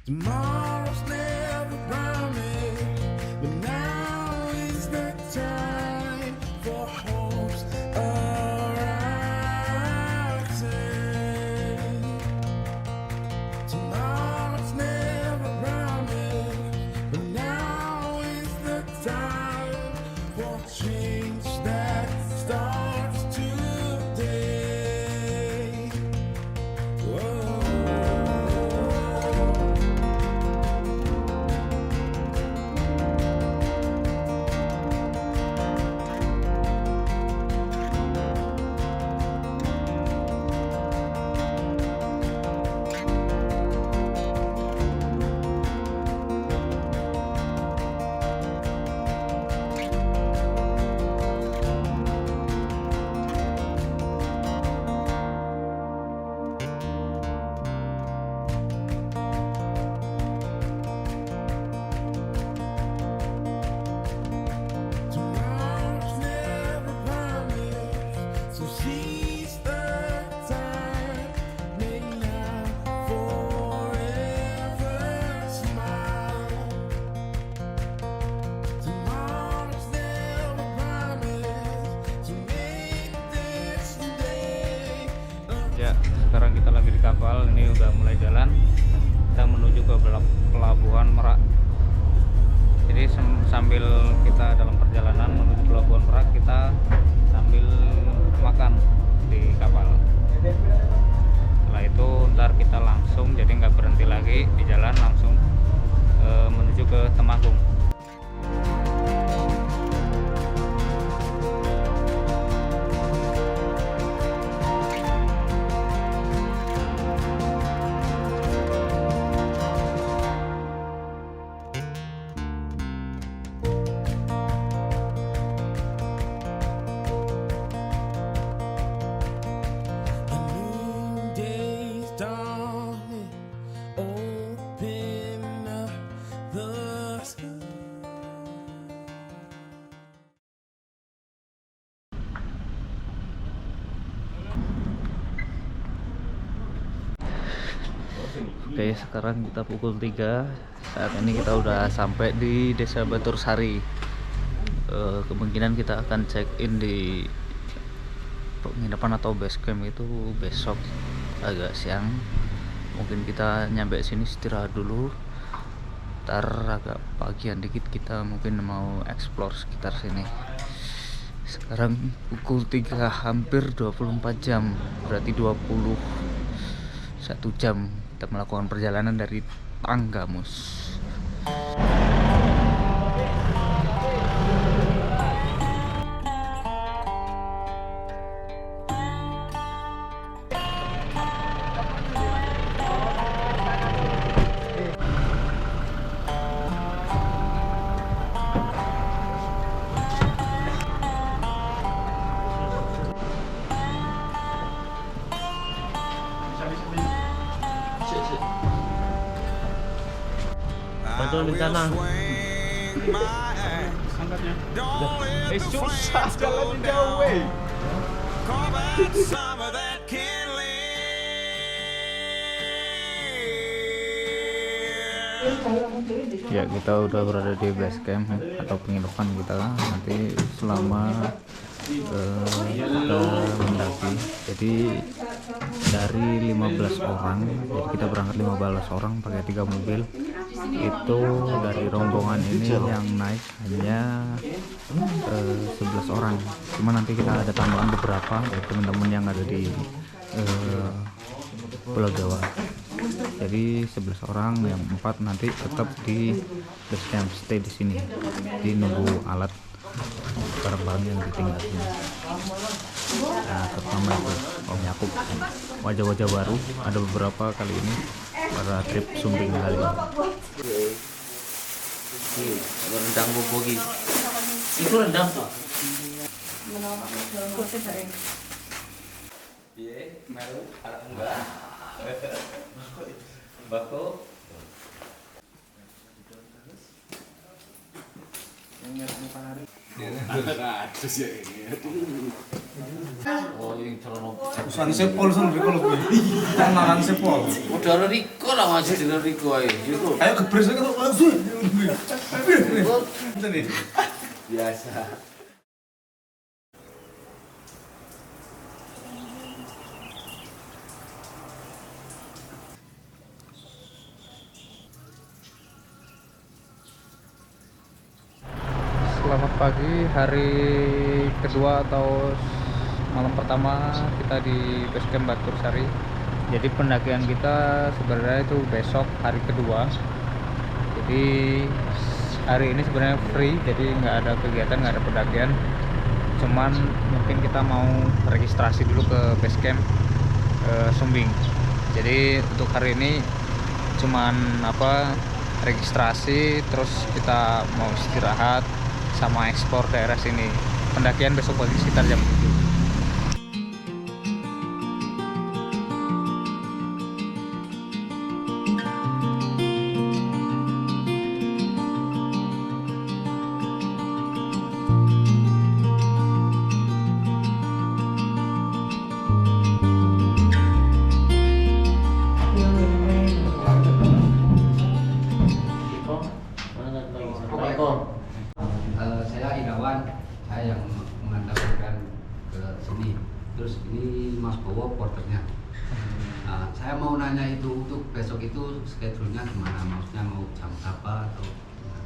Tomorrow's never promised, but now is the time for hopes arising. Tomorrow's never promised, but now is the time for change that starts today. Whoa. Tomorrow's never promised, so seize the time, make now forever smile. Tomorrow's never promised, so make this day Ya, sekarang kita lagi di kapal. Ini udah mulai jalan. Kita menuju ke Pelabuhan Merak. Jadi sambil kita dalam perjalanan menuju Pelabuhan Merak, kita sambil makan di kapal. Setelah itu ntar kita langsung, jadi nggak berhenti lagi di jalan, langsung menuju ke Temanggung. a new day's dawning. Open up the sky. Oke, sekarang kita pukul 3. Saat ini kita udah sampai di Desa Batur Sari. Kemungkinan kita akan check in di penginapan atau base camp itu besok agak siang. Mungkin kita nyampe sini istirahat dulu. Ntar agak pagian dikit kita mungkin mau explore sekitar sini. Sekarang pukul 3, hampir 24 jam, berarti 21 jam kita melakukan perjalanan dari Tanggamus. Betul di sana. Susah jalan jauh, weh. Ya, kita udah berada di base camp atau penginapan kita nanti selama kita mendaki. Jadi dari 15 orang, jadi kita berangkat 15 orang pakai 3 mobil. Itu dari rombongan ini yang naik hanya 11 orang. Cuma nanti kita ada tambahan beberapa teman-teman yang ada di Pulau Jawa. Jadi 11 orang, yang 4 nanti tetap di base camp, stay di sini, di nunggu alat barang-barang yang ditinggal sini. Nah, terutama itu Om Yakub, wajah-wajah baru ada beberapa kali ini pada trip Sumbing kali ini. Rendang bobogi. Itu rendang tuh. Piye melu arek enggak. Bako. Yang ngerti hari. Oh, yang celana. Usan sepol son riko lho kuwi. Tangan sepol. Udah Riko lah masih di Riko aja. Riko. Ayo gebres aja kok langsung. Ngene nih. Biasa. Selamat pagi, hari kedua atau malam pertama kita di base camp Batur Sari. Jadi pendakian kita sebenarnya itu besok hari kedua. Jadi hari ini sebenarnya free, jadi nggak ada kegiatan, nggak ada pendakian. Cuman mungkin kita mau registrasi dulu ke base camp Sumbing. Jadi untuk hari ini cuman registrasi, terus kita mau istirahat sama ekspor daerah sini. Pendakian besok pagi sekitar jam 7. Saya Irawan, saya yang mengantarkan ke sini. Terus ini Mas Bowo porternya. Saya mau nanya itu untuk besok itu schedule-nya gimana? Maksudnya mau jam berapa atau gimana?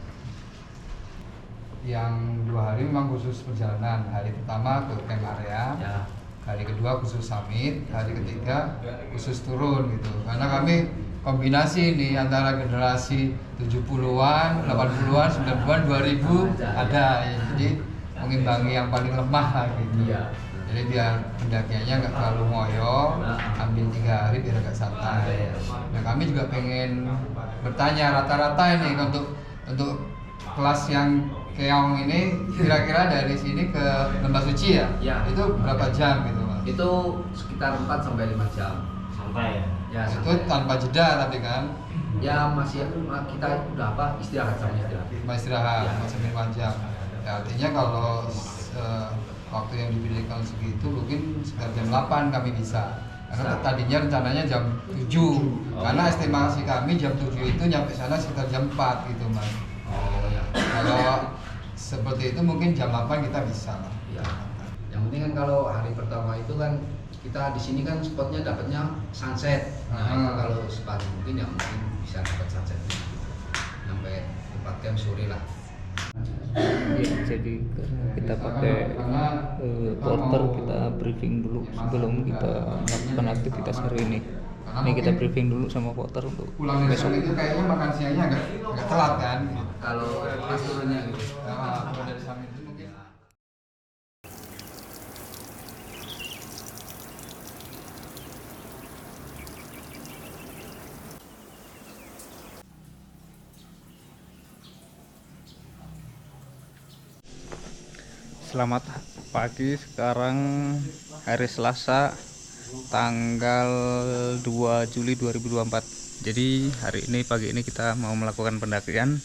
Yang 2 hari memang khusus perjalanan. Hari pertama ke camp area, Ya, hari kedua khusus summit, hari ketiga khusus turun gitu. Karena kami kombinasi nih antara generasi 70-an, 80-an, 90-an, 2000 ada ya. Jadi mengimbangi yang paling lemah lah gitu. Iya. Jadi biar pendakiannya nggak terlalu ngoyo, ambil 3 hari biar agak santai. Nah kami juga pengen bertanya rata-rata ini untuk kelas yang keong ini kira-kira dari sini ke Lembah Suci ya? Ya. Itu berapa jam gitu Mas? itu sekitar 4 sampai 5 jam. Sampai ya. Ya, Itu sampai. tanpa jeda tapi kan? Ya masih kita udah istirahat sama istirahat. Cuma istirahat Ya. sampai 5 jam. Ya, artinya kalau waktu yang dipilihkan segitu mungkin sekitar jam 8 kami bisa. Karena tadinya rencananya jam 7. Karena estimasi kami jam 7 itu nyampe sana sekitar jam 4 gitu Mas. Oh ya. Kalau seperti itu mungkin jam 8 kita bisa lah. Ya. Yang penting kan kalau hari pertama itu kan kita di sini kan spotnya dapatnya sunset. Nah, itu kalau sepagi mungkin ya mungkin bisa dapat sunset. Sampai tempat camp sore lah. Ya, jadi kita pakai porter, kita briefing dulu sebelum kita melakukan aktivitas hari ini. Ini kita briefing dulu sama porter untuk Pulang dari besok. sana itu kayaknya makan siangnya agak telat kan? Kalau pas turunnya gitu. Pulang dari sana itu mungkin. Selamat pagi, sekarang hari Selasa tanggal 2 Juli 2024. Jadi hari ini pagi ini kita mau melakukan pendakian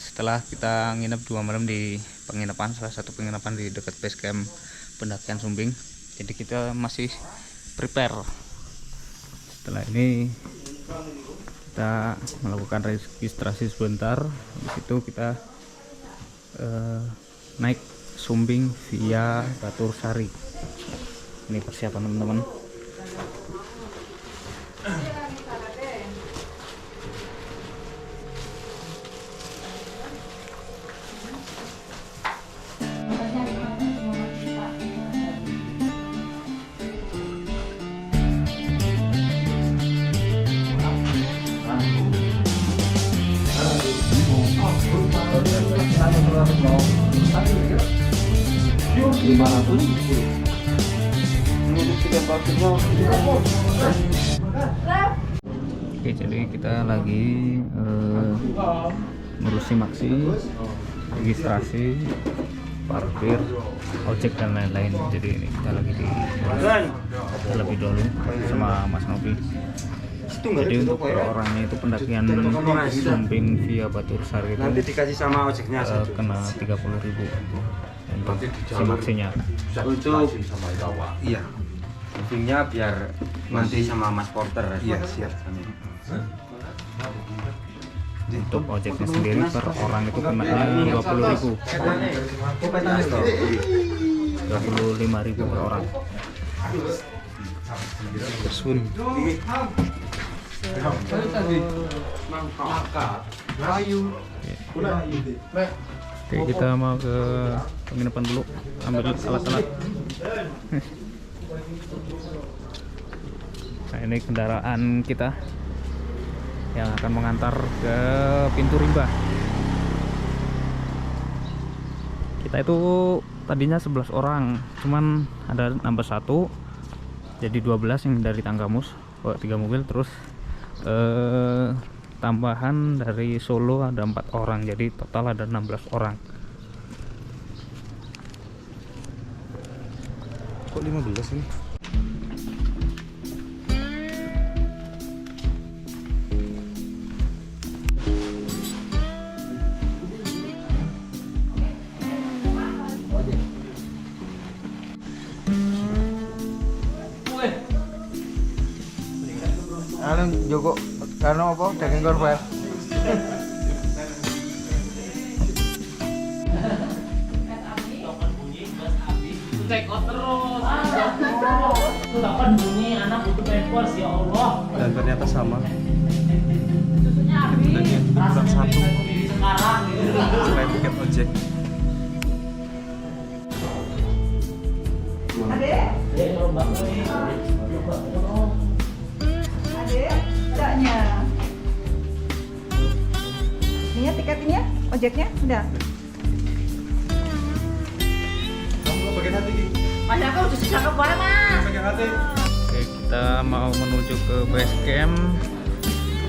setelah kita nginep 2 malam di penginapan, salah satu penginapan di dekat base camp pendakian Sumbing. Jadi kita masih prepare. Setelah ini kita melakukan registrasi sebentar, di situ kita naik Sumbing via Batur Sari. Ini persiapan teman-teman. Oke, jadi kita lagi ngurusi maksi registrasi parkir, ojek dan lain-lain. Jadi ini kita lagi di terlebih dahulu sama Mas Novi. Jadi untuk per orangnya itu pendakian Sumbing via Batursari itu Nanti dikasih sama ojeknya kena 30.000 untuk simaksinya. untuk iya booking-nya biar nanti sama Mas Porter. Iya siap. Untuk ojeknya sendiri per orang itu kena 20.000, 25.000 per orang. Tersun. Oke, kita mau ke penginapan dulu, ambil alat-alat. Nah, ini kendaraan kita yang akan mengantar ke pintu rimba. Kita itu tadinya 11 orang, cuman ada nambah 1, jadi 12 yang dari Tanggamus, bawa 3 mobil. Terus tambahan dari Solo ada 4 orang, jadi total ada 16 orang. Kok 15 ini? Anu Joko karena apa? Daging korban. Kapan bunyi anak butuh pampers ya Allah. Dan ternyata sama. Susunya habis. Dan yang kurang satu Sekarang gitu. selain tiket ojek. Dek, kalau Mbak Mei, coba tolong. Adek, enggaknya. Ini ya tiketnya, ojeknya udah. Kamu mau bagian hati gini? Mas aku udah cakep banget mas. Bagian hati. Oke, kita mau menuju ke base camp.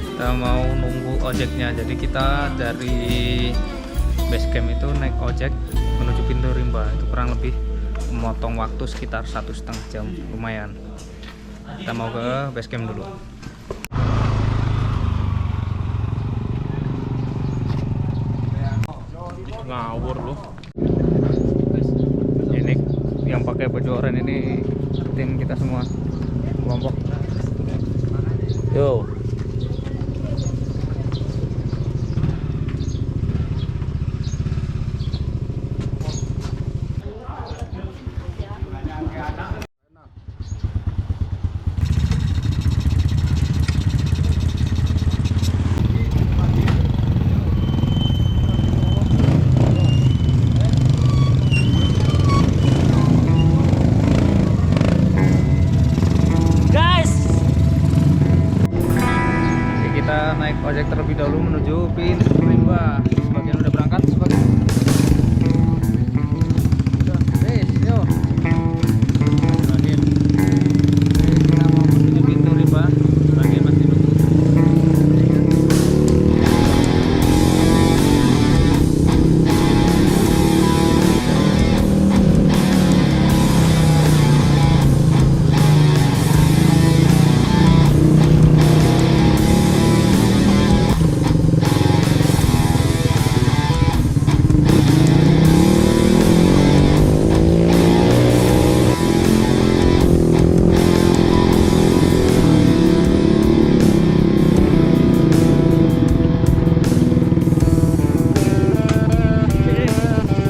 Kita mau nunggu ojeknya. Jadi kita dari base camp itu naik ojek menuju pintu rimba. Itu kurang lebih memotong waktu sekitar 1,5 jam, lumayan. Kita mau ke base camp dulu. Ngawur lu. Ini yang pakai baju oranye ini tim kita semua, kelompok. Yo. Guys, Oke, kita naik ojek terlebih dahulu menuju pintu rimba. Sebagian udah berangkat, sebagian udah. Yuk. Sebagian. Oke, kita mau menuju pintu rimba. Sebagian masih nunggu.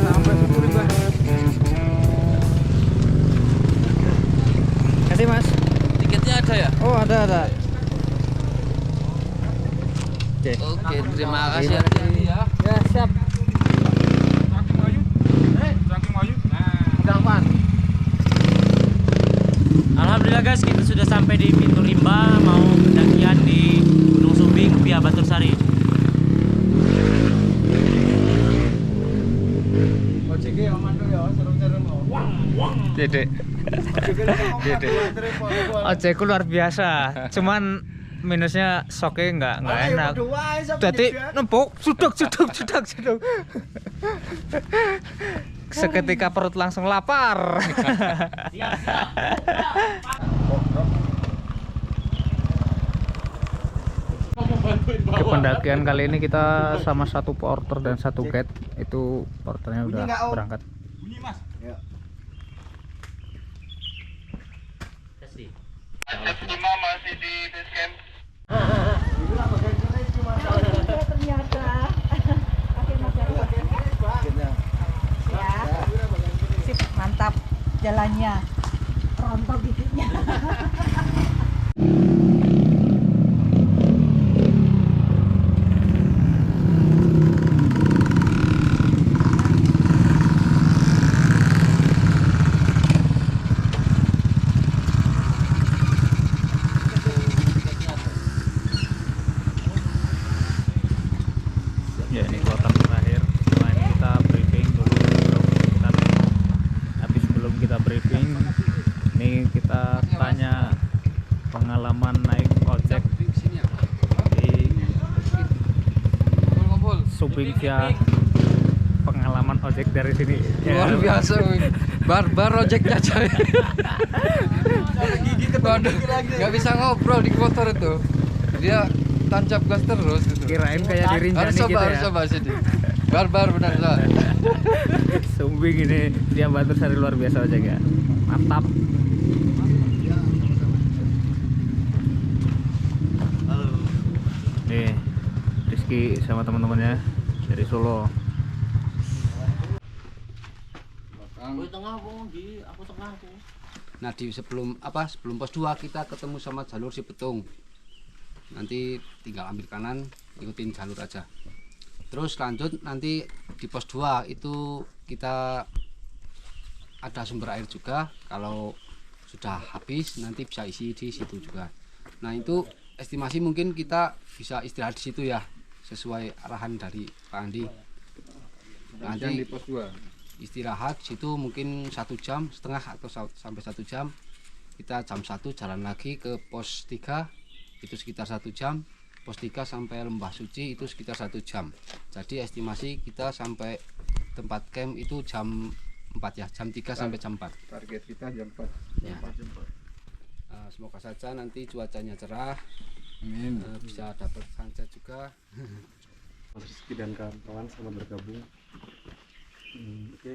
Sampai pintu rimba. Kasih mas. Tiketnya ada ya? Oh ada. Oke. Oke, terima kasih ya. Ya siap. alhamdulillah guys, kita sudah sampai di pintu rimba, mau pendakian di Gunung Sumbing via Batursari. Ojeknya aman tuh ya, serem-serem. Dedek. Ojekku luar biasa. Cuman minusnya soknya nggak enak. Jadi nempuk, suduk. seketika perut langsung lapar. Di pendakian kali ini kita sama satu porter dan satu guide. Itu porternya udah berangkat. Ternyata. Oke, masyarakat. Ya. Sip, mantap jalannya. Rontok giginya. Ya, ini kloter terakhir. Setelah ini kita briefing dulu. Habis sebelum kita briefing, ini kita tanya pengalaman naik ojek di Subing via pengalaman ojek dari sini. Luar biasa, barbar ojeknya coy. Waduh, nggak bisa ngobrol di motor itu. Dia tancap gas terus itu. Kirain kayak di Rinjani Harus gitu coba, ya. harus coba sini. Barbar benar lah. Sumbing ini dia Batur Sari luar biasa ojek ya. Mantap. Nih, Rizky sama teman-temannya dari Solo. Nah, sebelum pos 2 kita ketemu sama jalur Cipetung. Nanti tinggal ambil kanan, ikutin jalur aja. Terus lanjut nanti di pos 2 itu kita ada sumber air juga. Kalau sudah habis nanti bisa isi di situ juga. Nah, itu estimasi mungkin kita bisa istirahat di situ ya, sesuai arahan dari Pak Andi. Nanti di pos 2. istirahat situ mungkin 1,5 jam atau sampai 1 jam. Kita jam 1 jalan lagi ke pos 3, itu sekitar 1 jam. Pos 3 sampai Lembah Suci itu sekitar 1 jam. Jadi estimasi kita sampai tempat camp itu jam 4 ya, jam 3 sampai jam 4. Target kita jam 4. Ya. Semoga saja nanti cuacanya cerah. Amin. Bisa dapat sunset juga. Mas Rizky dan kawan-kawan selamat bergabung. Oke,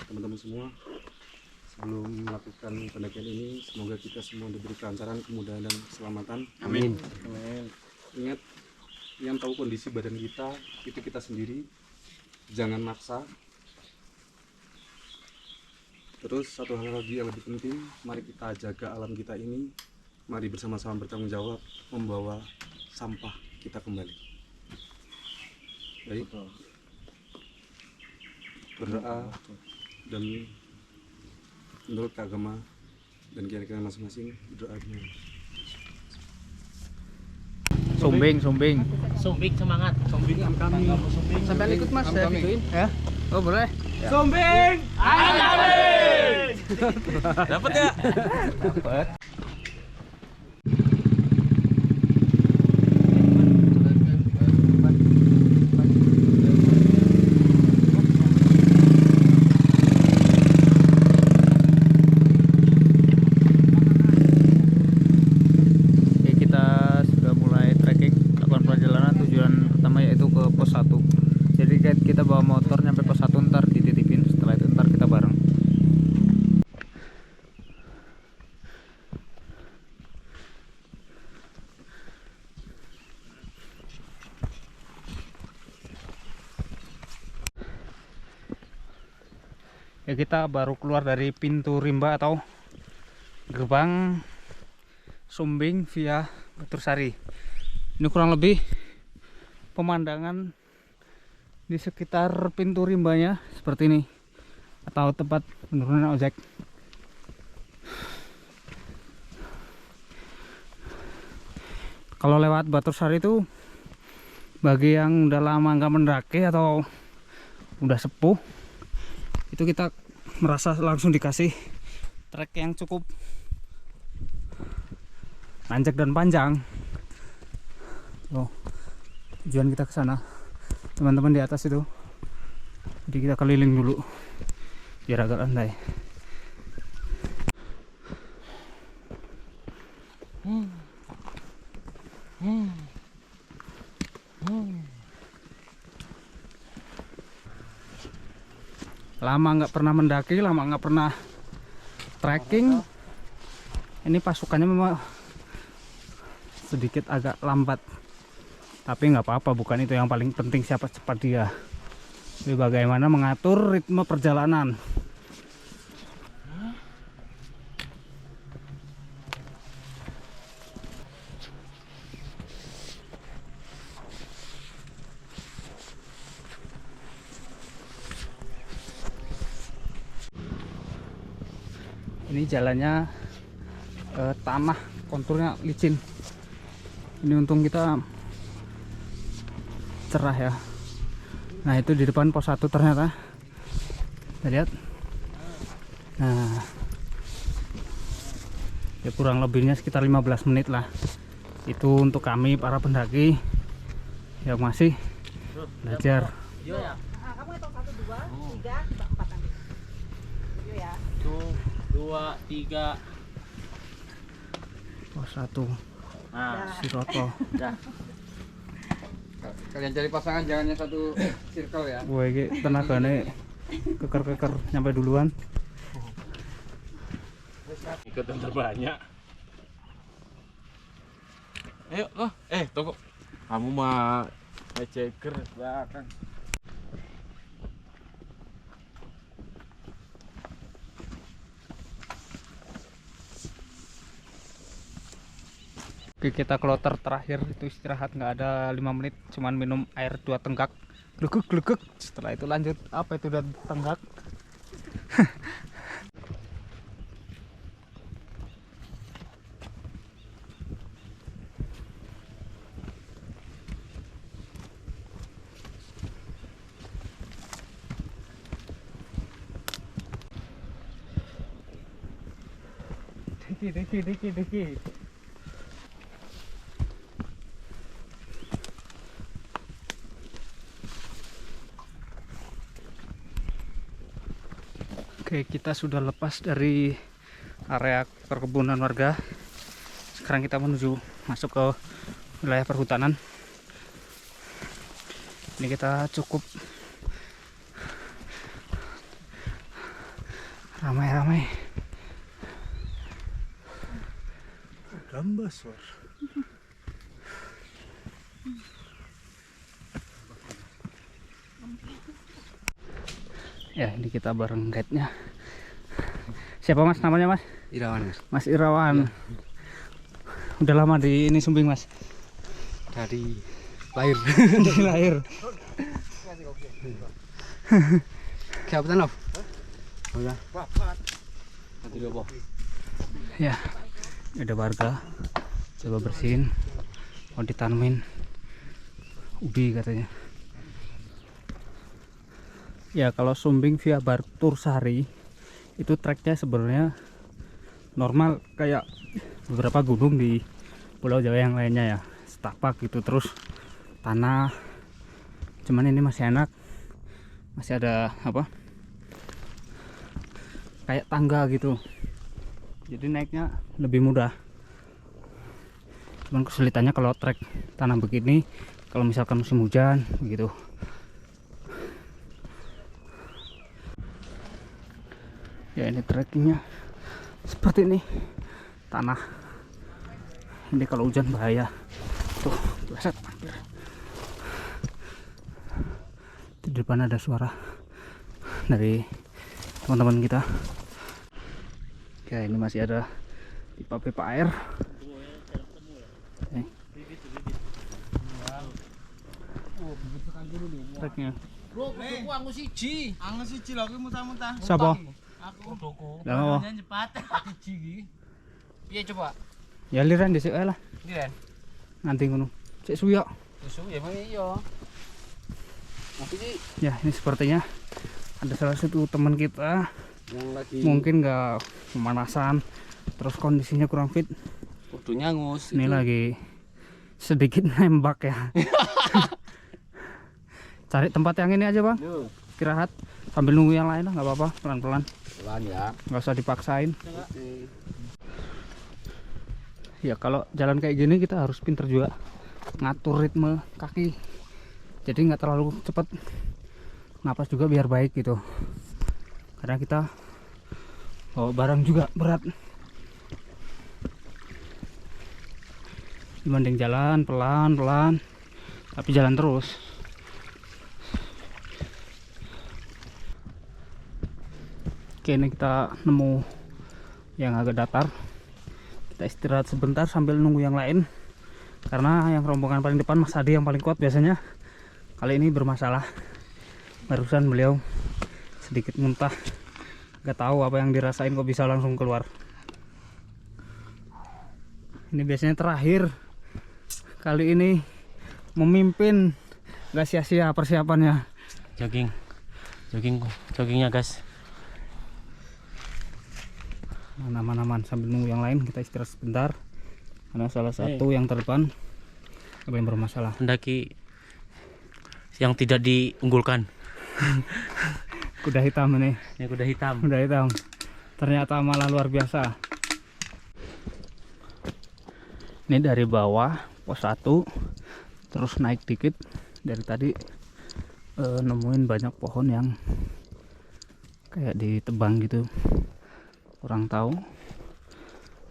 teman-teman semua, sebelum melakukan pendakian ini semoga kita semua diberi kelancaran, kemudahan dan keselamatan. Amin. Amin. Ingat, yang tahu kondisi badan kita itu kita sendiri, jangan maksa. Terus satu hal lagi yang lebih penting, mari kita jaga alam kita ini, mari bersama-sama bertanggung jawab membawa sampah kita kembali. Baik, berdoa dan menurut agama dan keyakinan masing-masing, berdoa dulu. Sumbing. Sumbing semangat. Sumbing kami. Sampai ikut Mas, saya videoin. Ya? Oh, boleh. Sumbing. Dapat ya? Dapat. Kita bawa motor nyampe pos 1, ntar dititipin, setelah itu ntar kita bareng. Ya, kita baru keluar dari pintu rimba atau gerbang Sumbing via Batur Sari. Ini kurang lebih pemandangan di sekitar pintu rimbanya seperti ini, atau tempat penurunan ojek. Kalau lewat Batur Sari itu, bagi yang udah lama nggak mendaki atau udah sepuh, itu kita merasa langsung dikasih trek yang cukup nanjak dan panjang. Tuh, tujuan kita ke sana. Teman-teman di atas itu Jadi kita keliling dulu biar agak landai. Lama nggak pernah mendaki, lama nggak pernah trekking. Ini pasukannya memang sedikit agak lambat, tapi nggak apa-apa, bukan itu yang paling penting siapa cepat dia. Jadi bagaimana mengatur ritme perjalanan. Ini jalannya tanah, konturnya licin. Ini untung kita cerah ya. Nah itu di depan pos 1 ternyata. Kita lihat. Nah ya kurang lebihnya sekitar 15 menit lah. Itu untuk kami para pendaki yang masih belajar. Kamu hitung 1, 2, 3, 4 nanti. Yuk ya. 2, 3. Pos 1 Nah, Siroto. dah. Kalian cari pasangan jangannya satu circle ya. Gue ini tenaganya keker-keker nyampe duluan. Ikutan terbanyak. Ayo, tunggu. Kamu mah ceker belakang. Oke, kita kloter terakhir itu istirahat nggak ada 5 menit, cuman minum air 2 tenggak, gluguk. Setelah itu lanjut apa itu udah tenggak. Diki. Oke, kita sudah lepas dari area perkebunan warga. Sekarang kita menuju masuk ke wilayah perhutanan. Ini kita cukup ramai-ramai. Gambasor. Ya, ini kita bareng guide-nya. Siapa Mas namanya Mas? Irawan Mas. Mas Irawan. Udah lama di ini Sumbing Mas? Dari lahir. Dari lahir. Siapa tanah? Oh ya. Ya, ini ada warga. Coba bersihin. Mau ditanemin ubi katanya. Ya, kalau Sumbing via Batur Sari itu treknya sebenarnya normal kayak beberapa gunung di Pulau Jawa yang lainnya ya, setapak gitu, terus tanah. Cuman ini masih enak, masih ada apa kayak tangga gitu, jadi naiknya lebih mudah. Cuman kesulitannya kalau trek tanah begini, kalau misalkan musim hujan begitu. Ya, ini trekkingnya seperti ini, tanah ini kalau hujan bahaya tuh, pleset hampir. Di depan ada suara dari teman-teman kita. Oke, ini masih ada pipa-pipa air. Treknya Bro, aku siji. Angen siji lho kuwi muntah-muntah. siapa? Aku doku. Lah, apa? Cepat. Siji iki. Piye coba? Ya liran dhisik ae lah, Diren. nganti ngono sik suyo. Susu ya memang iya. Tapi ini Ya, ini sepertinya ada salah satu teman kita yang lagi mungkin nggak pemanasan, terus kondisinya kurang fit. kudu nyangus. Ini lagi sedikit nembak ya. Cari tempat yang ini aja Bang. Yo. istirahat sambil nunggu yang lain lah, nggak apa-apa, pelan-pelan. Pelan ya. Nggak usah dipaksain. Ya kalau jalan kayak gini kita harus pinter juga ngatur ritme kaki. Jadi nggak terlalu cepat. Napas juga biar baik gitu. Karena kita bawa barang juga berat. Dibanding jalan pelan-pelan tapi jalan terus. Oke, ini kita nemu yang agak datar. Kita istirahat sebentar sambil nunggu yang lain. Karena yang rombongan paling depan Mas Adi yang paling kuat biasanya. Kali ini bermasalah. Barusan beliau sedikit muntah. Gak tahu apa yang dirasain kok bisa langsung keluar. Ini biasanya terakhir. Kali ini memimpin. Gak sia-sia persiapannya. Joggingnya guys. Aman-aman sambil nunggu yang lain. Kita istirahat sebentar karena salah satu yang terdepan ada yang bermasalah. Pendaki yang tidak diunggulkan. Kuda hitam ini. Ini kuda hitam. Kuda hitam. Ternyata malah luar biasa. Ini dari bawah pos 1 terus naik dikit. Dari tadi nemuin banyak pohon yang kayak ditebang gitu. Kurang tahu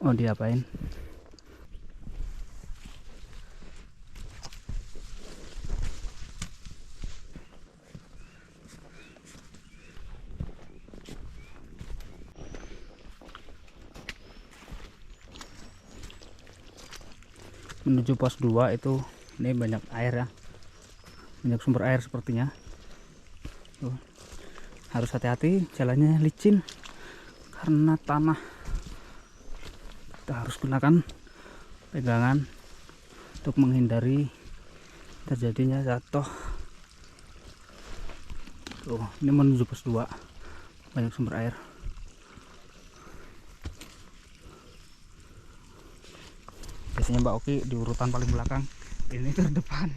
oh diapain. Menuju pos 2 itu ini banyak air ya, banyak sumber air sepertinya. Tuh. Harus hati-hati, jalannya licin karena tanah. Kita harus gunakan pegangan untuk menghindari terjadinya jatuh. Tuh, ini menuju pos 2 banyak sumber air. Biasanya Mbak Oki di urutan paling belakang, ini terdepan.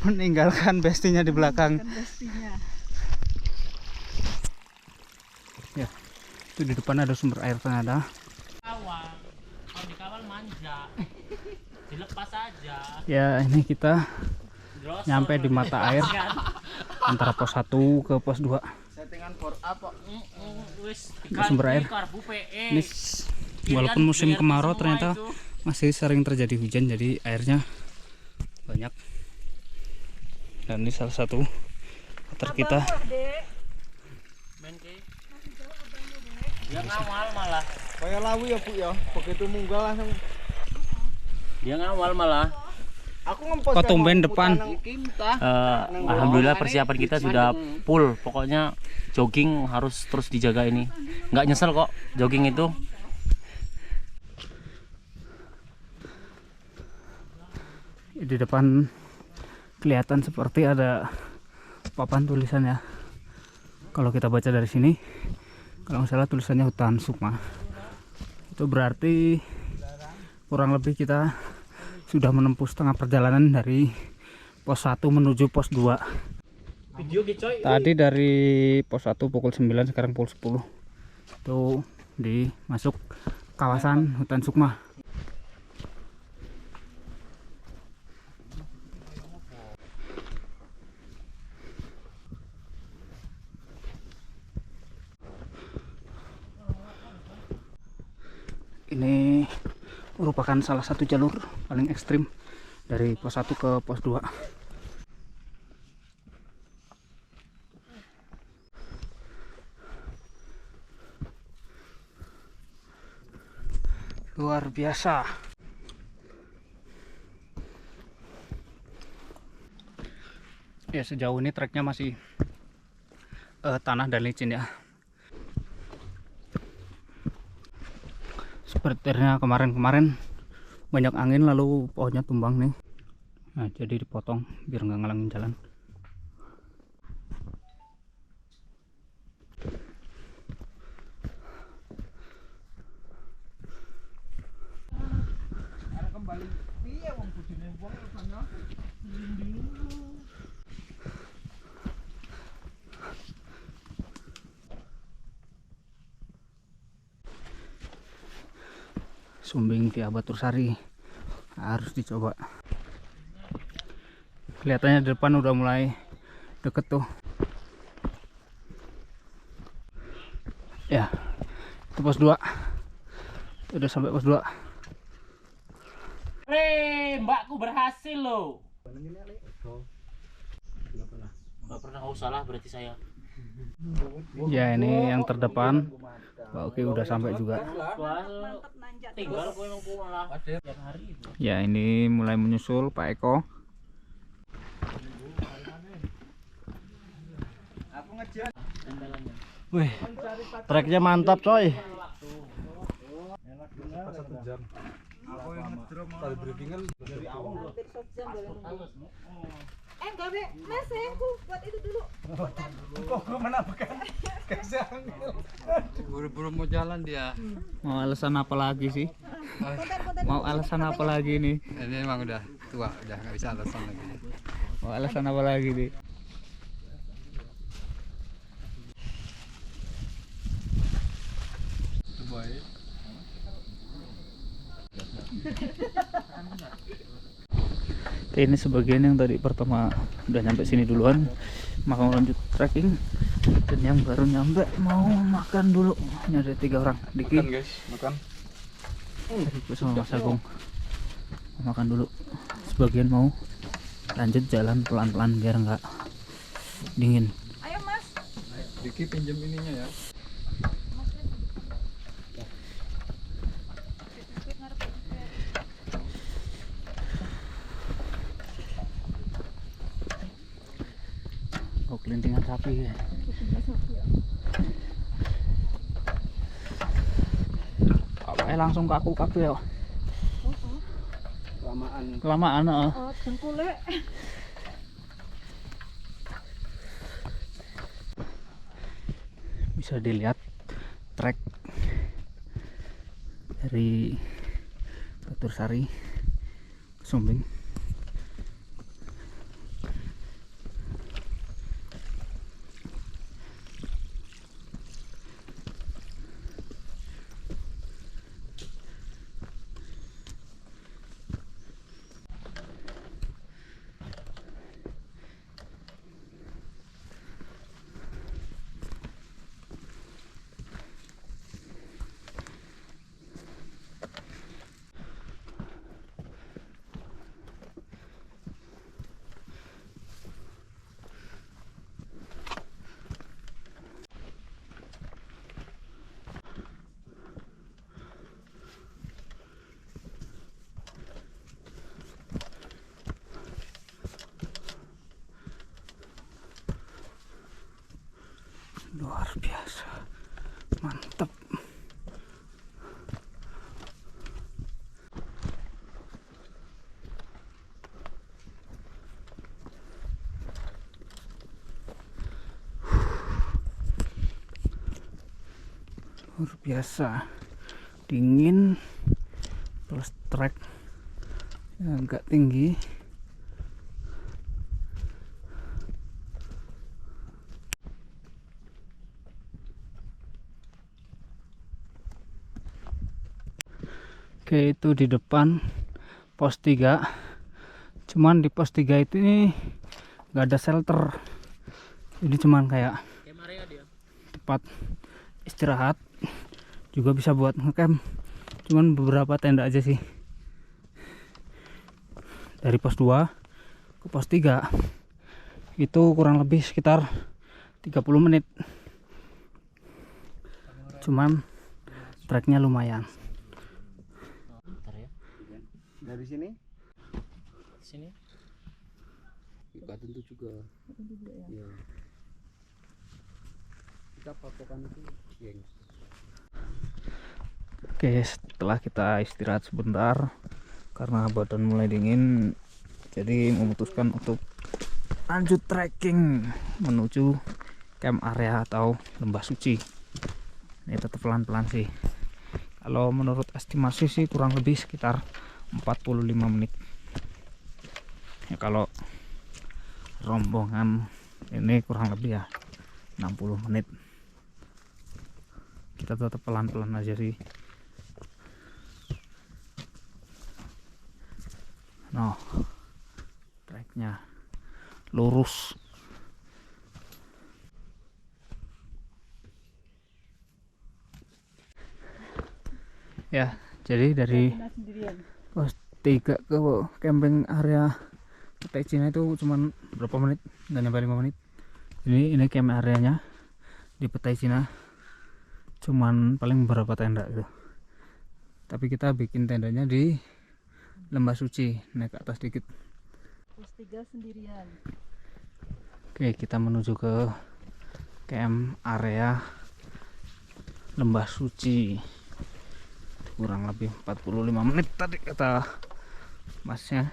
Meninggalkan bestinya di belakang. Ya, itu di depan ada sumber air ternyata. Kalau dikawal manja, dilepas aja. Ya, ini kita nyampe di mata air antara pos 1 ke pos 2. Settingan for apa? Ini sumber air. Ini walaupun musim kemarau ternyata masih sering terjadi hujan, jadi airnya banyak. Dan ini salah satu water kita. Dia ngawal malah. Kayak lawi ya Bu ya, begitu munggah langsung. Dia ngawal malah. Aku ngempos. Kok tumben depan? Alhamdulillah persiapan kita sudah full. Pokoknya jogging harus terus dijaga ini. Nggak nyesel kok jogging itu. Di depan kelihatan seperti ada papan tulisan ya. Kalau kita baca dari sini, kalau nggak salah tulisannya hutan Sukma. Itu berarti kurang lebih kita sudah menempuh setengah perjalanan dari pos 1 menuju pos 2. Tadi dari pos 1 pukul 9, sekarang pukul 10. Itu di masuk kawasan hutan Sukma. Ini merupakan salah satu jalur paling ekstrim dari pos 1 ke pos 2. Luar biasa. Ya, sejauh ini treknya masih tanah dan licin ya. Sepertinya kemarin-kemarin banyak angin lalu pohonnya tumbang nih. Nah, jadi dipotong biar nggak ngalangin jalan. Sumbing via Batursari harus dicoba. Kelihatannya di depan udah mulai deket tuh. Ya, itu pos 2. Udah sampai pos 2. Mbakku berhasil loh. Nggak pernah salah berarti saya. Ya, ini yang terdepan. Oke, udah sampai juga. Tinggal gue yang pulang tiap hari itu. Ya, ini mulai menyusul Pak Eko. Wih, treknya mantap coy. Tadi briefingan dari awal. Gawe mas aku buat itu dulu. Kok gue mana bukan? Buru-buru mau jalan dia. Mau alasan apa lagi sih? Mau alasan apa lagi nih? Ini emang udah tua, udah nggak bisa alasan lagi. Mau alasan apa lagi nih? Oke, ini sebagian yang tadi pertama udah nyampe sini duluan, mau lanjut trekking, dan yang baru nyampe mau makan dulu. Ini ada 3 orang. Diki, Makan guys, makan. Diki sama Mas Agung mau makan dulu. Sebagian mau lanjut jalan pelan-pelan biar nggak dingin. Ayo mas. Diki pinjam ininya ya. Oh, kelintingan sapi ya. Langsung kaku kabeh ya. Kelamaan heeh. Oh, dengkule. Bisa dilihat trek dari Batursari ke Sumbing. Luar biasa, mantap. Luar biasa, dingin plus trek yang agak tinggi. Oke, itu di depan pos 3. Cuman di pos 3 itu ini nggak ada shelter. Ini cuman kayak tempat istirahat, juga bisa buat ngecamp. Cuman beberapa tenda aja sih. Dari pos 2 ke pos 3 itu kurang lebih sekitar 30 menit. Cuman treknya lumayan. Dari sini? Sini. Enggak tentu juga. Ya. Kita patokan itu geng. Oke, setelah kita istirahat sebentar karena badan mulai dingin, jadi memutuskan untuk lanjut trekking menuju camp area atau lembah suci. Ini tetap pelan-pelan sih. Kalau menurut estimasi sih kurang lebih sekitar 45 menit. Ya, kalau rombongan ini kurang lebih ya 60 menit. Kita tetap pelan-pelan aja sih. No, treknya lurus. Ya, jadi dari pos 3 ke camping area Petai Cina itu cuman berapa menit, nggak nyampe 5 menit. Ini camp areanya di Petai Cina, cuman paling beberapa tenda gitu. Tapi kita bikin tendanya di Lembah Suci, naik ke atas dikit. Pos 3 sendirian. Oke, kita menuju ke camp area Lembah Suci. Kurang lebih 45 menit tadi kata masnya.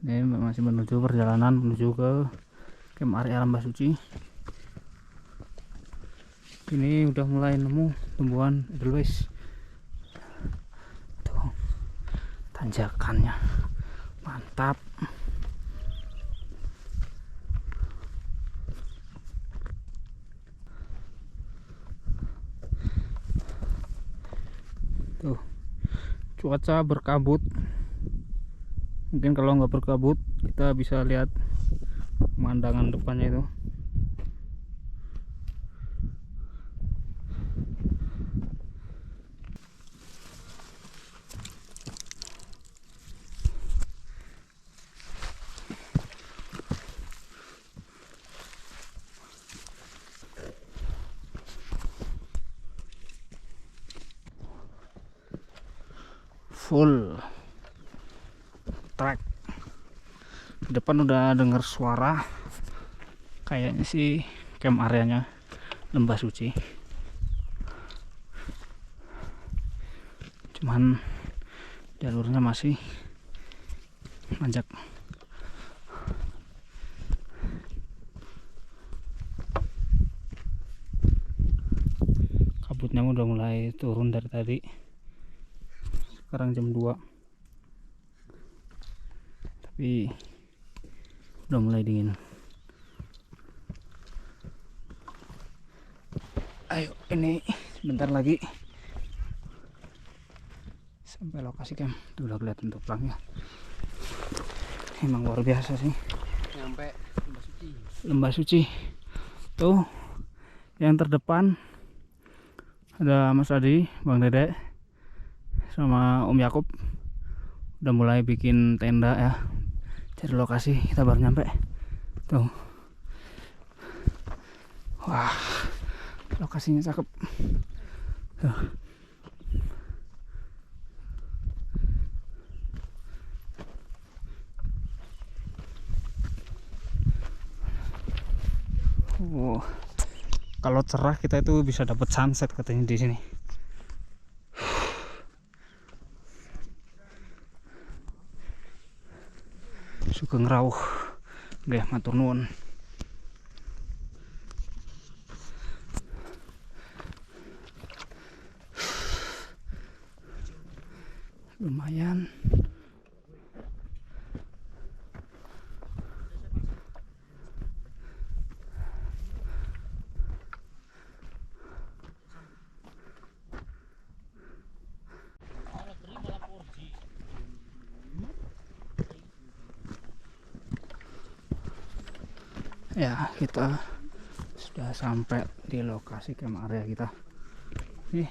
Ini masih menuju perjalanan menuju ke camp area Lembah Suci. Ini udah mulai nemu tumbuhan edelweiss. Tuh, tanjakannya mantap. Tuh, cuaca berkabut. Mungkin kalau nggak berkabut kita bisa lihat pemandangan depannya itu. Full trek. Di depan udah dengar suara, kayaknya sih camp areanya Lembah Suci. Cuman jalurnya masih nanjak. Kabutnya udah mulai turun dari tadi. Sekarang jam 2, tapi udah mulai dingin. Ayo, ini sebentar lagi sampai lokasi camp. Tuh, udah kelihatan tuh pelangnya. Emang luar biasa sih. Nyampe Lembah Suci. Lembah Suci. Tuh, yang terdepan ada Mas Adi, Bang Dede, sama Om Yakub udah mulai bikin tenda ya, cari lokasi. Kita baru nyampe tuh. Wah, lokasinya cakep tuh. Kalau cerah kita itu bisa dapat sunset katanya di sini. Sugeng rawuh, nggih, matur nuwun. Lumayan. Ya, kita sudah sampai di lokasi camp area kita. Nih,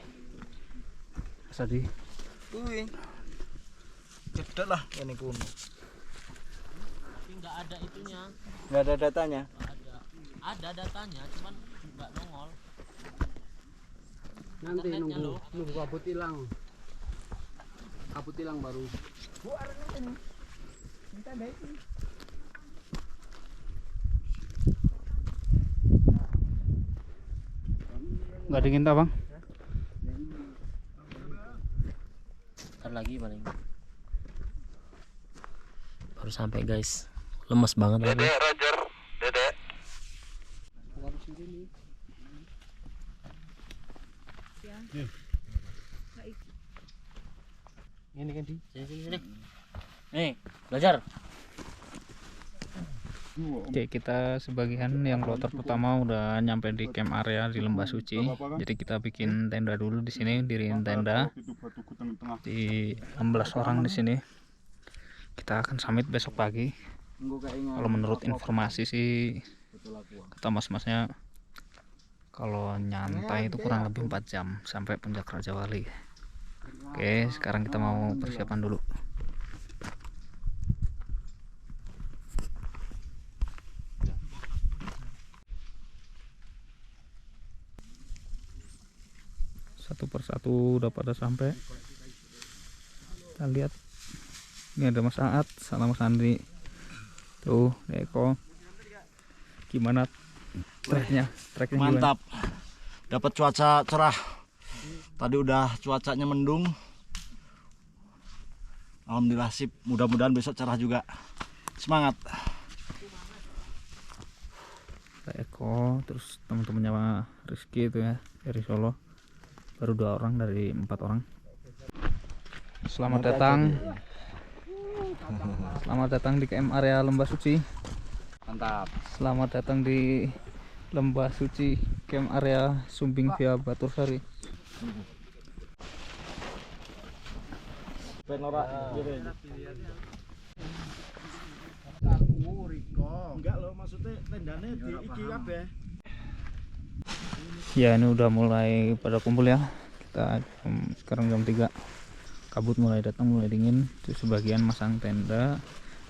Mas Adi. Wih, cedak lah ini kuno. Tapi nggak ada itunya. Nggak ada datanya. Ada datanya, cuman nggak nongol. Nanti Internetnya nunggu loh. nunggu kabut hilang. Kabut hilang baru. Nggak dingin tak, Bang? Ntar lagi paling. Baru sampai guys, lemes banget lagi. Ini kan di Sini. Nih, belajar. Oke, kita sebagian yang kloter pertama udah nyampe di camp area di Lembah Suci. Jadi kita bikin tenda dulu di sini, diriin tenda di 16 orang di sini. Kita akan summit besok pagi. Kalau menurut informasi sih kata mas-masnya kalau nyantai itu kurang lebih 4 jam sampai puncak Raja Wali. Oke, sekarang kita mau persiapan dulu. Satu persatu udah pada sampai. Kita lihat, ini ada Mas Aat sama Mas Andri. Tuh, Eko. Gimana treknya? Mantap. Dapat cuaca cerah. Tadi udah cuacanya mendung. Alhamdulillah sip. Mudah-mudahan besok cerah juga. Semangat. Eko, terus teman-temannya Rizky itu ya dari Solo. Baru 2 orang dari 4 orang. Selamat datang. Selamat datang di camp area Lembah Suci. Mantap. Selamat datang di Lembah Suci camp area Sumbing via Batursari. Enggak loh, maksudnya tendanya di iki kabeh. Ya, ini udah mulai pada kumpul ya. Kita sekarang jam 3. Kabut mulai datang, mulai dingin. Itu sebagian masang tenda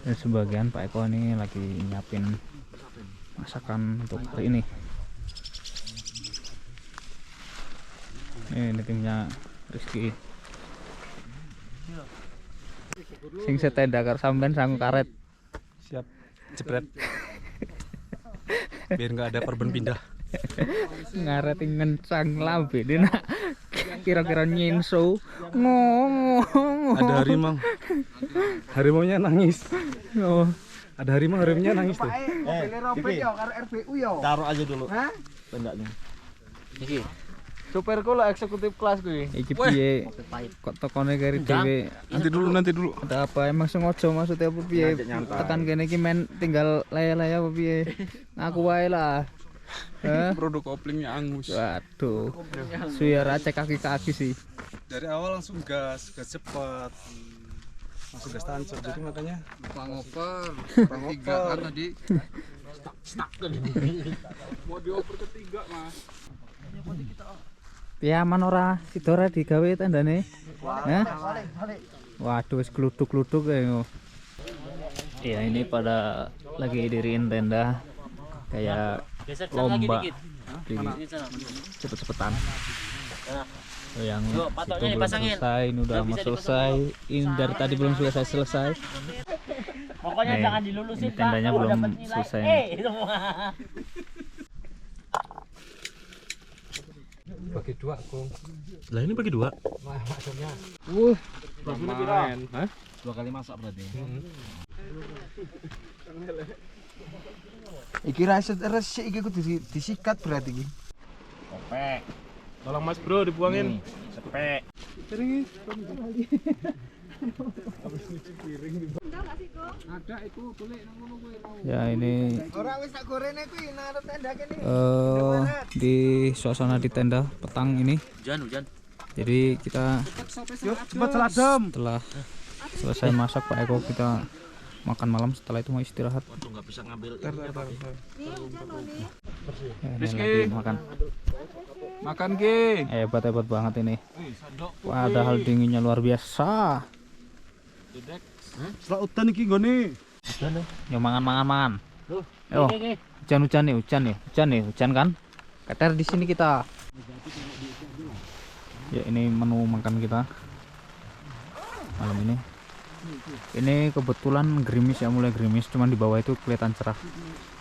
dan sebagian Pak Eko ini lagi nyiapin masakan untuk hari ini. Ini timnya Rizky. Sing setenda karo sampean sanggup karet. Siap, jebret. Biar nggak ada korban pindah. Ngaret ngencang lambe dina kira-kira nyinso ngomong. Ada harimau. Harimaunya nangis. Oh, Ada harimaunya nangis tuh. Taruh aja dulu. Tendanya. iki supirku lo eksekutif kelas kuwi. Iki piye? Kok tekone kari dhewe. Nanti dulu. Ada apa emang sengaja maksudnya apa piye? Tekan kene iki men tinggal laya-laya apa piye? Ngaku wae lah. Produk koplingnya angus. Waduh. Suyar cek kaki-kaki sih. Dari awal langsung gas cepat. Langsung gas tancap. Jadi makanya Ngoper kan tadi. mau dioper ketiga, Mas. Piye aman ora? Sidora digawe tendane? Hah? Waduh, wis gluduk-gluduk ya. Ya, ini pada lagi diriin tenda kayak lomba di cepet-cepetan. Yang itu belum selesai, ini udah mau selesai. Ini dari tadi belum selesai. Pokoknya jangan dilulusin, Ini tendanya Pak. belum Dapat nilai selesai. semua. Bagi 2 kong. Lah ini bagi 2. Maksudnya. Main. Hah? 2 kali masak berarti. Iki raset resik iki kudu disikat berarti iki. Kopek. Tolong Mas Bro dibuangin. Sepek. Ya, ini Ora wis tak gorene kuwi nang tenda kene. di suasana di tenda petang ini. Hujan. Jadi kita Cepat seladem. setelah selesai masak Pak Eko, kita makan malam, setelah itu mau istirahat. Waduh, nggak bisa ngambil. Ya, ini lagi makan. Makan Ki. Hebat banget ini. Padahal dinginnya luar biasa. Setelah udan iki nggone. Yo mangan. Yo. Hujan kan? Keter di sini kita. Ya, ini menu makan kita malam ini. Ini kebetulan gerimis ya, mulai gerimis, cuman di bawah itu kelihatan cerah.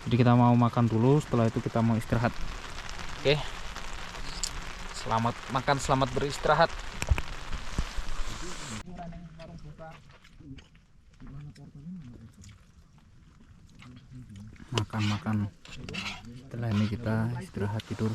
Jadi kita mau makan dulu, setelah itu kita mau istirahat. Oke. Selamat makan, selamat beristirahat. Makan. Setelah ini kita istirahat tidur.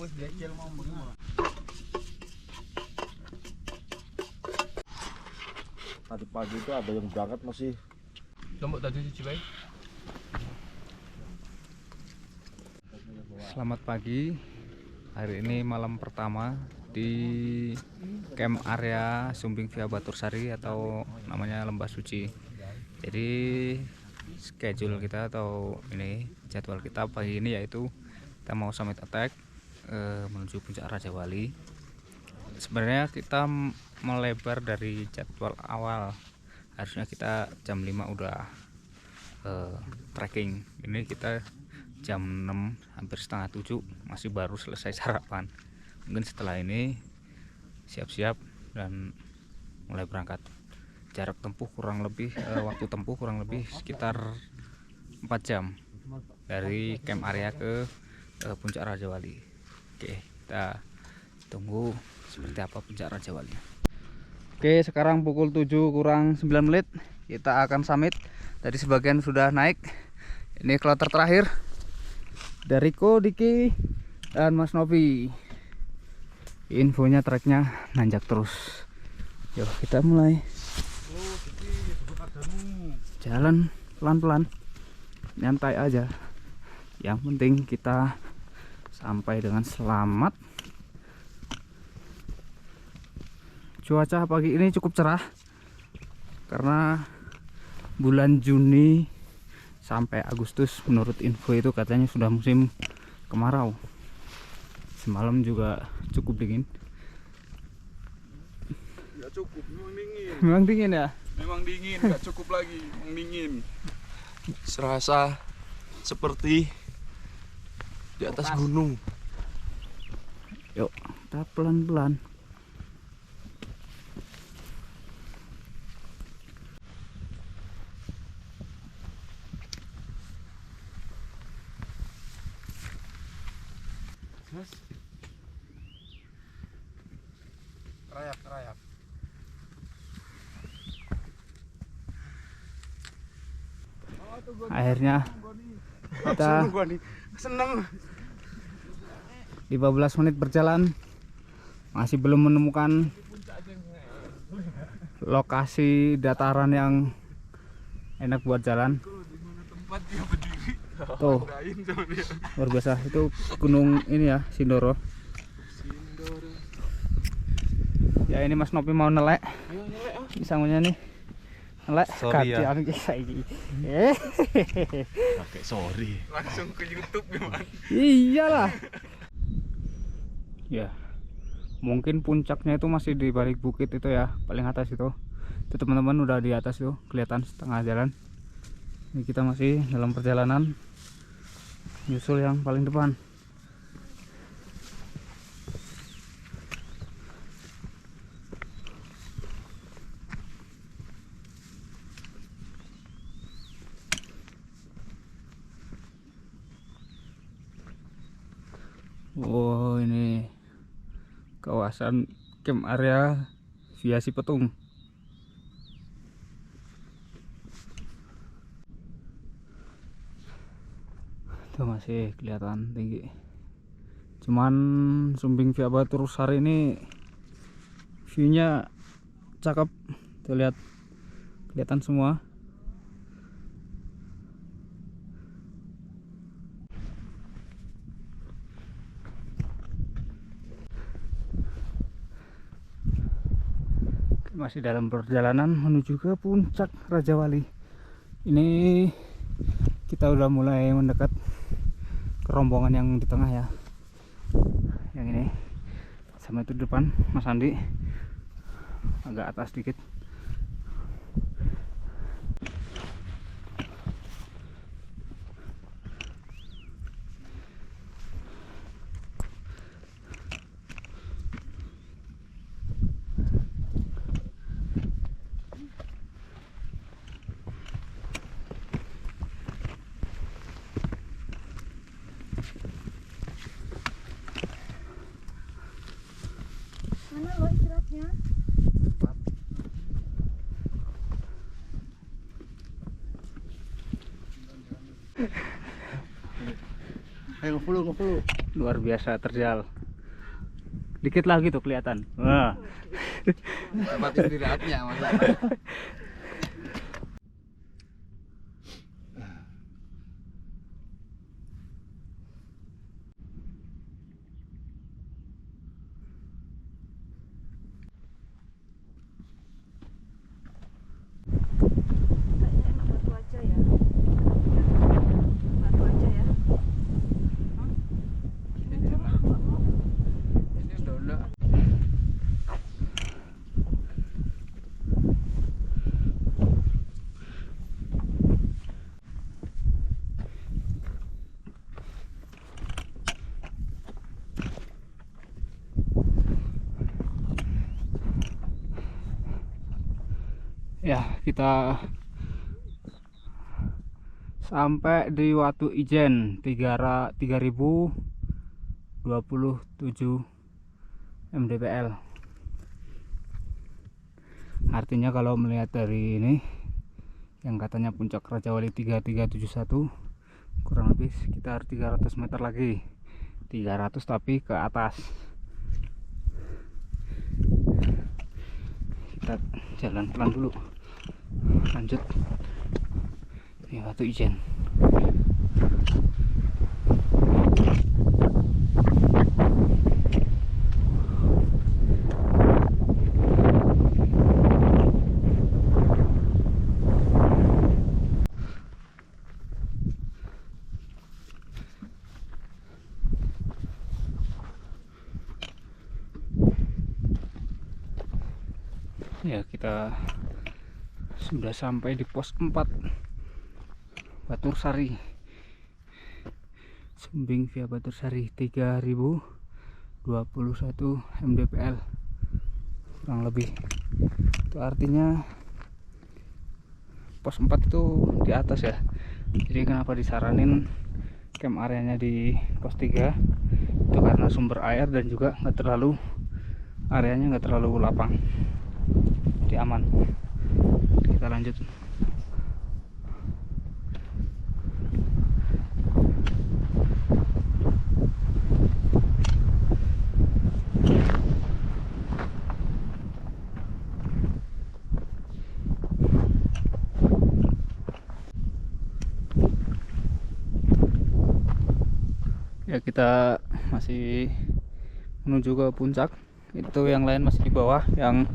Tadi pagi itu ada yang berangkat masih. Selamat pagi. Hari ini malam pertama di camp area Sumbing Via Batursari atau namanya Lembah Suci. Jadi schedule kita atau ini jadwal kita pagi ini yaitu kita mau summit attack menuju puncak Raja Wali. Sebenarnya kita melebar dari jadwal awal. Harusnya kita jam 5 udah trekking. Ini kita jam 6 hampir setengah 7 masih baru selesai sarapan. Mungkin setelah ini siap-siap dan mulai berangkat. Jarak tempuh kurang lebih waktu tempuh kurang lebih sekitar 4 jam dari camp area ke puncak Raja Wali. Oke, kita tunggu seperti apa puncak Raja Wali. Oke, sekarang pukul 7 kurang 9 menit kita akan summit. Tadi sebagian sudah naik. Ini kloter terakhir dari Ko, Diki, dan Mas Novi. Infonya treknya nanjak terus. Yuk kita mulai. Jalan pelan-pelan, nyantai aja. Yang penting kita sampai dengan selamat. Cuaca pagi ini cukup cerah karena bulan Juni sampai Agustus menurut info itu katanya sudah musim kemarau. Semalam juga cukup dingin. Nggak cukup, memang dingin. Memang dingin ya? Memang dingin, nggak cukup lagi, memang dingin. Serasa seperti di atas gunung. Yuk, kita pelan-pelan. Rayap. Akhirnya kita seneng. 15 menit berjalan masih belum menemukan lokasi dataran yang enak buat jalan. Tuh, luar biasa. Itu gunung ini ya, Sindoro. Ya ini Mas Nopi mau nelek. Ini sangunya nih. Nelek gantian saiki. Pakai sorry. Langsung ke YouTube gimana? Iyalah. Ya. Mungkin puncaknya itu masih di balik bukit itu ya, paling atas itu. Itu teman-teman udah di atas tuh, kelihatan setengah jalan. Ini kita masih dalam perjalanan nyusul yang paling depan. Oh, ini kawasan camp area Via Sipetung. Itu masih kelihatan tinggi. Cuman Sumbing Via Batursari ini view-nya cakep. Tuh lihat, kelihatan semua. Masih dalam perjalanan menuju ke puncak Raja Wali. Ini kita udah mulai mendekat ke rombongan yang di tengah ya. Yang ini sama itu depan Mas Andi, agak atas dikit. Mana lo istirahatnya? Ayo ngepuluh. Luar biasa terjal. Dikit lagi tuh kelihatan. Wah. Tempat istirahatnya maksudnya. Kayaknya enak batu aja ya. Batu aja ya. Ini coba nggak mau. Ini udah. Ya, kita sampai di Watu Ijen 3027 mdpl. Artinya kalau melihat dari ini yang katanya puncak Rajawali 3371, kurang lebih sekitar 300 meter lagi. 300 tapi ke atas. Kita jalan pelan dulu, lanjut di Watu Ijen. Ya, kita sudah sampai di pos 4 Batursari, Sumbing via Batursari 3021 mdpl kurang lebih. Itu artinya pos 4 itu di atas ya. Jadi kenapa disaranin camp areanya di pos 3 itu karena sumber air dan juga areanya nggak terlalu lapang, jadi aman. Kita lanjut. Ya, kita masih menuju ke puncak. Itu yang lain masih di bawah, yang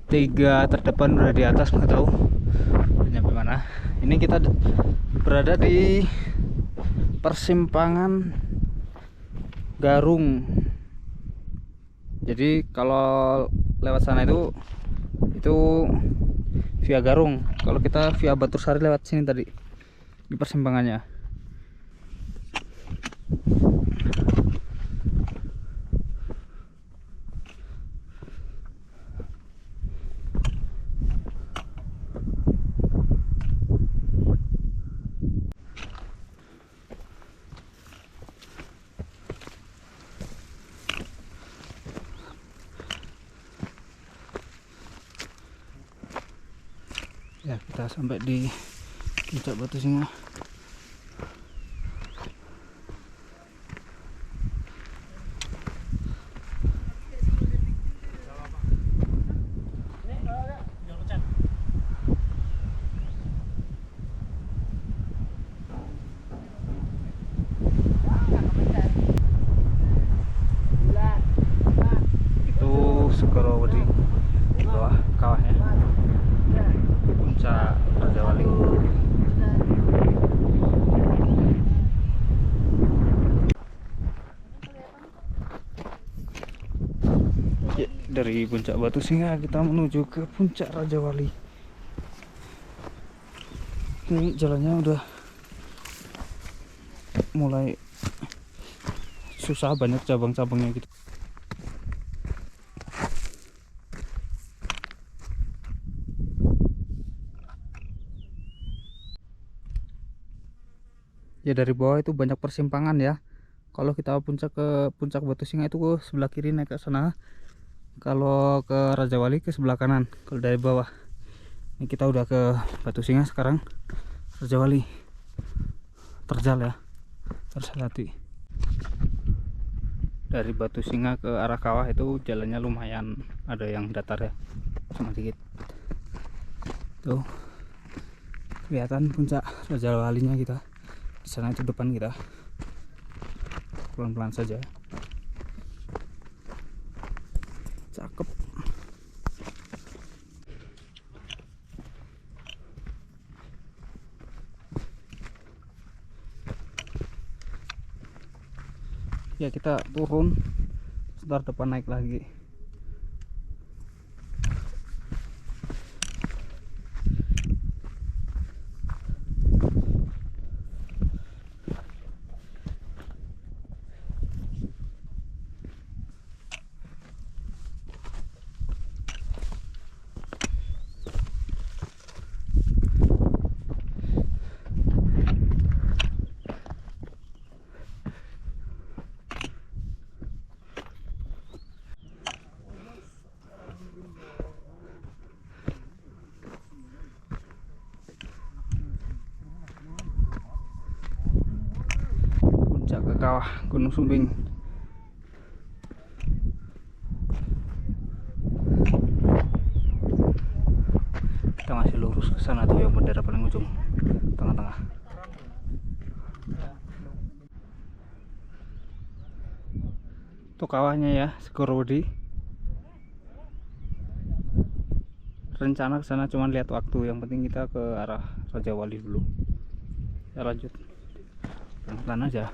3 terdepan udah di atas, nggak tahu udah nyampe mana. Ini kita berada di persimpangan Garung. Jadi kalau lewat sana itu via Garung. Kalau kita via Batursari lewat sini tadi di persimpangannya. Ya, kita sampai di puncak Batu Singa. Itu Sukorowedi di bawah kawahnya. Puncak Rajawali. Ya, dari puncak Batu Singa kita menuju ke puncak Rajawali. Ini jalannya udah mulai susah, banyak cabang-cabangnya gitu. Ya, dari bawah itu banyak persimpangan ya. Kalau kita ke puncak Batu Singa itu ke sebelah kiri naik ke sana. Kalau ke Rajawali ke sebelah kanan. Kalau dari bawah. Ini kita udah ke Batu Singa, sekarang Rajawali. Terjal ya. Harus hati-hati. dari Batu Singa ke arah kawah itu jalannya lumayan ada yang datar ya, cuma dikit. Tuh kelihatan puncak Raja Walinya kita di sana, itu depan kita. Pelan-pelan saja. Cakep. Ya kita turun, sebentar depan naik lagi. Puncak ke kawah Gunung Sumbing. Kita masih lurus ke sana tuh yang bendera paling ujung tengah-tengah. Itu kawahnya ya, Segorowedi. Rencana ke sana cuman lihat waktu, yang penting kita ke arah Raja Wali dulu. Ya lanjut. Pelan-pelan aja.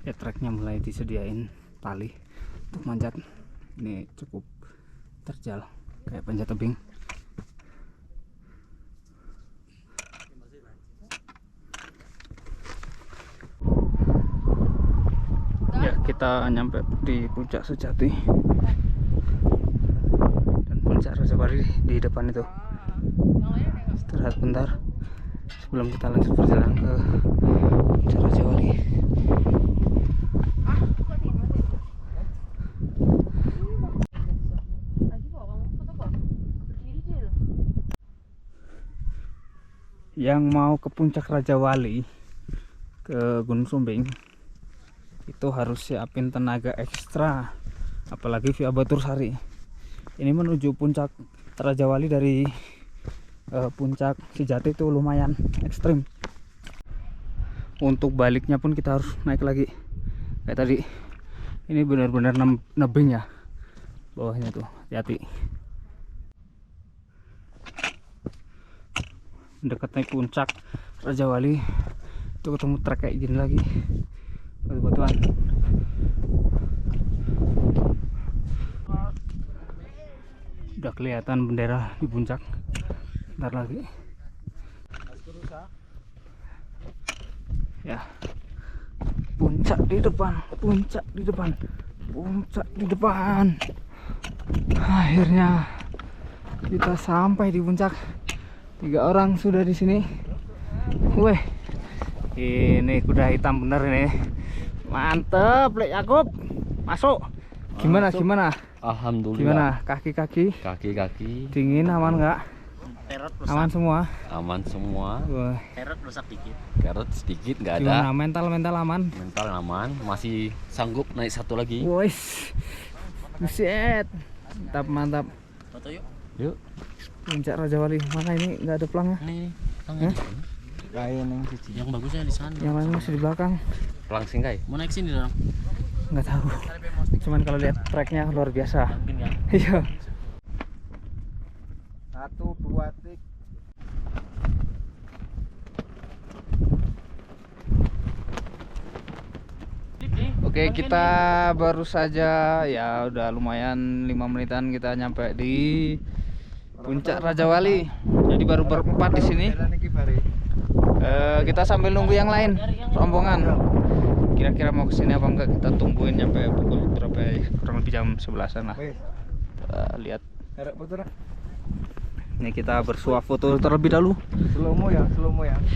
Ya treknya mulai disediain tali untuk manjat. Ini cukup terjal kayak panjat tebing. Ya kita nyampe di puncak sejati dan puncak Raja Wali di depan itu. Istirahat bentar sebelum kita lanjut perjalanan ke puncak Raja Wali. Yang mau ke puncak Raja Wali ke Gunung Sumbing itu harus siapin tenaga ekstra, apalagi via Batur Sari. Ini menuju puncak Raja Wali dari puncak Sejati itu lumayan ekstrim. Untuk baliknya pun kita harus naik lagi kayak tadi. Ini benar-benar nebing ya bawahnya tuh, hati-hati. Dekat naik puncak Raja Wali itu ketemu trek kayak gini lagi, batu-batuan. Udah kelihatan bendera di puncak. Bentar lagi ya, puncak di depan, puncak di depan, puncak di depan. Akhirnya kita sampai di puncak. 3 orang sudah di sini. Weh, ini kuda hitam bener ini. Mantep, Lek Yakub. Masuk. Gimana? Masuk. Gimana? Alhamdulillah. Gimana? Kaki-kaki? Kaki-kaki Dingin, aman nggak? Terot rusak. Aman semua. Aman semua. Wah, Terot rusak dikit. Terot sedikit nggak ada. gimana? Mental aman. Mental aman, masih sanggup naik satu lagi. Wes, buset, mantap. Foto yuk. Yuk. Puncak Raja Wali. Mana ini? Nggak ada pelangnya. Nih, tangan. Yang bagusnya di sana. Yang lain masih di belakang. Pelang singkai. Mau naik sini dong. Nggak tahu. Cuman kalau lihat treknya luar biasa. Mungkin ya. Iya. 1, 2, 3. Oke, kita baru saja ya udah lumayan 5 menitan kita nyampe di puncak Raja Wali. Jadi baru berempat di sini. Kita sambil nunggu yang lain rombongan. Kira-kira mau kesini apa enggak, kita tungguin sampai pukul berapa ya? Kurang lebih jam 11-an lah. Lihat. Ini kita bersuah foto terlebih dahulu. Slow-mo ya.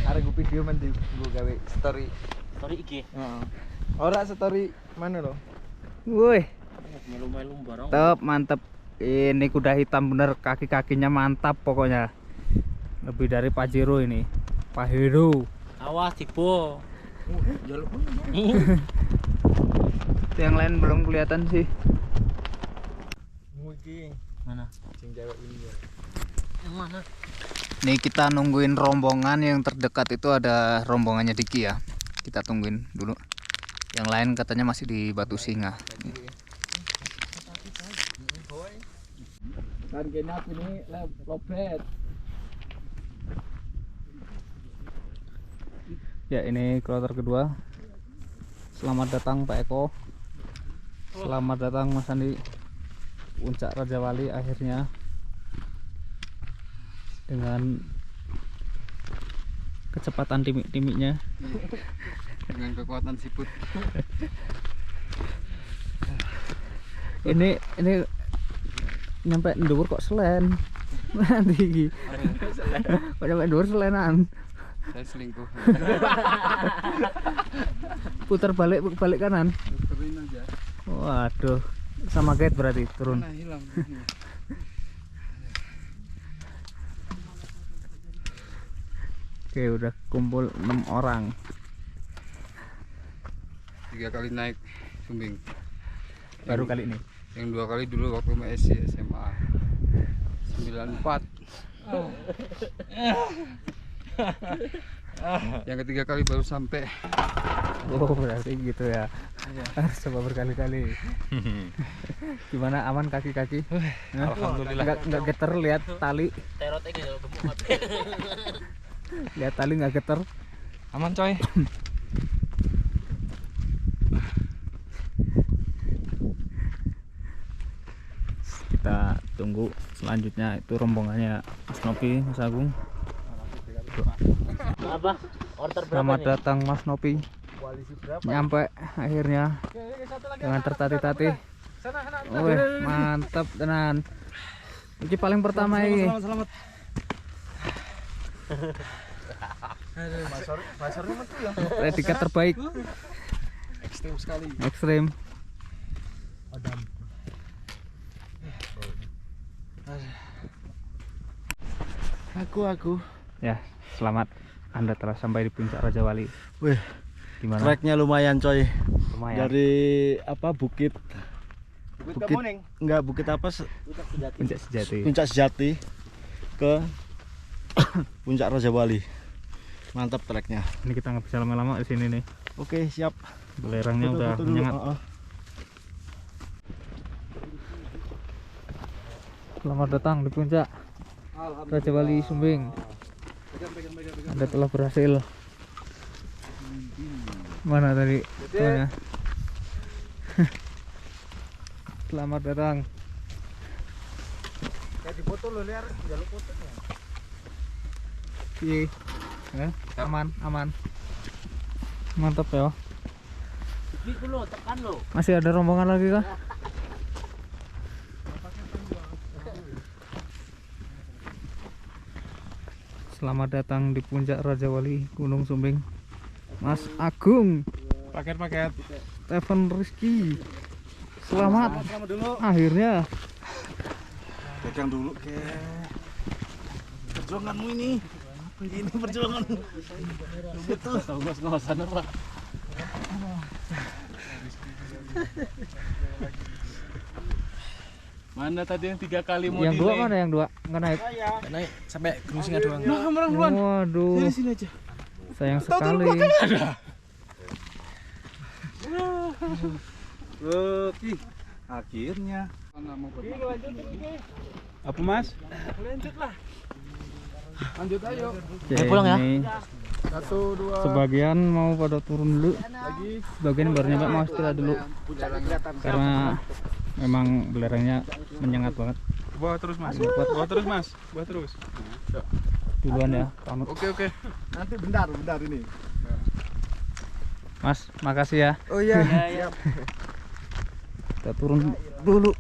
Arek gue video nanti gue gawe story. Story IG. Ora story mana lo? Woi, Melu-melu barang. Mantep. Ini kuda hitam bener, kaki-kakinya mantap pokoknya. Lebih dari Pajero ini. Pajero. Awas tiba. Yang lain belum kelihatan sih. Mana? Yang mana? Nih kita nungguin rombongan yang terdekat itu ada rombongannya Diki ya. Kita tungguin dulu. Yang lain katanya masih di Batu Singa. Ya ini kloter kedua. Selamat datang Pak Eko. Selamat datang Mas Andi. Puncak Raja Wali akhirnya dengan kecepatan timik-timiknya. Dengan kekuatan siput. ini nyampe ndur kok selen. Nanti kok nyampe ndur selenan. Saya selingkuh. Putar balik kanan. Puterin aja. Waduh, sama gate berarti turun. Nah, hilang. Oke, udah kumpul 6 orang. 3 kali naik Sumbing. Baru kali ini. Yang 2 kali dulu waktu masih SMA. 94. Yang ketiga kali baru sampai. Oh, berarti gitu ya. Harus coba berkali-kali. Gimana, aman kaki-kaki? Alhamdulillah. Nggak geter lihat tali. Terotnya kalau gemuk. Lihat tali nggak geter. Aman coy. Kita tunggu selanjutnya itu rombongannya Mas Nopi, Mas Agung. Apa? Order berapa Selamat nih? datang Mas Nopi. Nyampe akhirnya dengan tertatih-tatih. Wih, mantap tenan. Ini paling pertama ini. Selamat. Predikat terbaik. Ekstrim sekali. Ekstrim. Aku. Ya, selamat. Anda telah sampai di puncak Raja Wali. Wih, Gimana? treknya lumayan coy. Lumayan. Dari apa Bukit enggak Bukit apa Puncak Sejati. Puncak Sejati ke Puncak Raja Wali. Mantap treknya. Ini kita nggak bisa lama-lama di sini nih. Oke, siap. Belerangnya Foto-foto udah dulu. menyengat. Selamat datang di puncak Raja Wali Sumbing. Anda telah berhasil. Mana tadi? Tuanya. Selamat datang. Iya. Aman. Mantap ya. Itu lo, tekan lo. Masih ada rombongan lagi kah? Selamat datang di puncak Raja Wali Gunung Sumbing. Mas Agung, Paket. Stephen Rizky. Selamat dulu. akhirnya. Pegang dulu ke perjuanganmu ini. Ini perjuangan. Itu ngos-ngosan apa? Mana tadi yang 3 kali mau Yang dua mana yang dua? Nggak naik. naik sampai Gunung Singa doang. Waduh, Sini aja. sayang sekali. Oke. Akhirnya. Apa Mas? Lanjut ayo. Oke, Ayo pulang ya. ini 1, 2. sebagian mau pada turun dulu. Sebagian baru nyampe mau istirahat dulu. Karena memang belerangnya menyengat banget. Bawa terus Mas. Bawa terus. Duluan ya, pamit. Oke. Nanti bentar ini. Mas, makasih ya. Oh iya. Kita turun dulu.